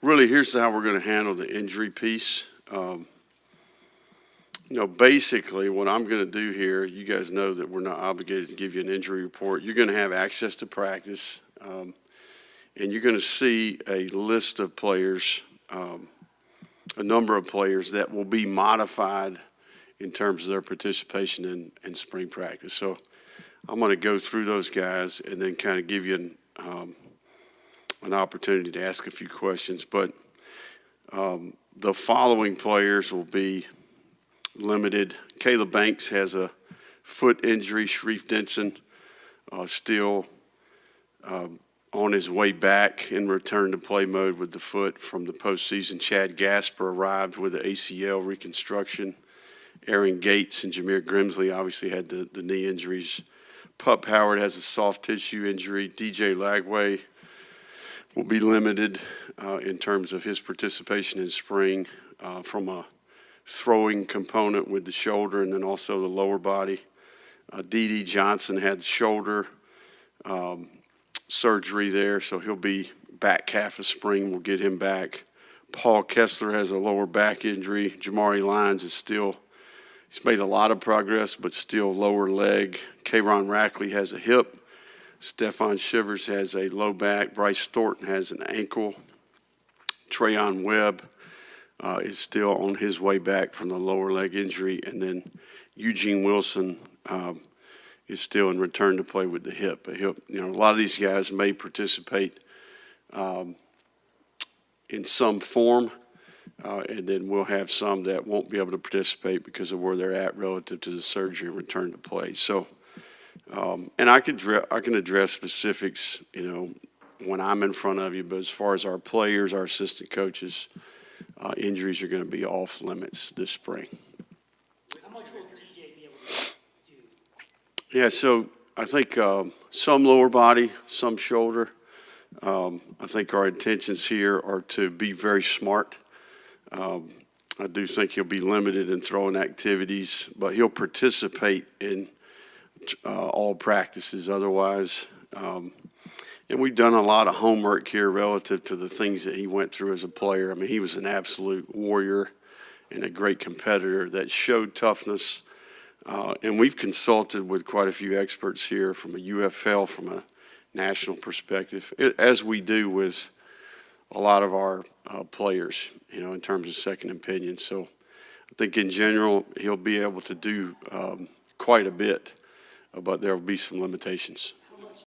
really, here's how we're going to handle the injury piece. Basically what I'm going to do here, you guys know that we're not obligated to give you an injury report. You're going to have access to practice, and you're going to see a list of players, a number of players that will be modified in terms of their participation in spring practice. So I'm going to go through those guys and then kind of give you an opportunity to ask a few questions. But the following players will be limited. Caleb Banks has a foot injury. Sharif Denson still on his way back in return to play mode with the foot from the postseason. Chad Gasper arrived with the ACL reconstruction. Aaron Gates and Jameer Grimsley obviously had the knee injuries. Pup Howard has a soft tissue injury. DJ Lagway will be limited in terms of his participation in spring from a throwing component with the shoulder and then also the lower body. D.D. Johnson had shoulder surgery there, so he'll be back half of spring. We'll get him back. Paul Kessler has a lower back injury. Jamari Lyons is still, he's made a lot of progress, but still lower leg. Kayron Rackley has a hip. Stephon Shivers has a low back. Bryce Thornton has an ankle. Trayon Webb is still on his way back from the lower leg injury. And then Eugene Wilson is still in return to play with the hip. A lot of these guys may participate in some form, and then we'll have some that won't be able to participate because of where they're at relative to the surgery and return to play. So, and I can address specifics, when I'm in front of you, but as far as our players, our assistant coaches, injuries are going to be off limits this spring. How much will DJ be able to do? Yeah, so I think some lower body, some shoulder. I think our intentions here are to be very smart. I do think he'll be limited in throwing activities, but he'll participate in all practices otherwise. And we've done a lot of homework here relative to the things that he went through as a player. I mean, he was an absolute warrior and a great competitor that showed toughness. And we've consulted with quite a few experts here from a UFL, from a national perspective, as we do with a lot of our players, in terms of second opinion. So I think in general, he'll be able to do quite a bit, but there will be some limitations.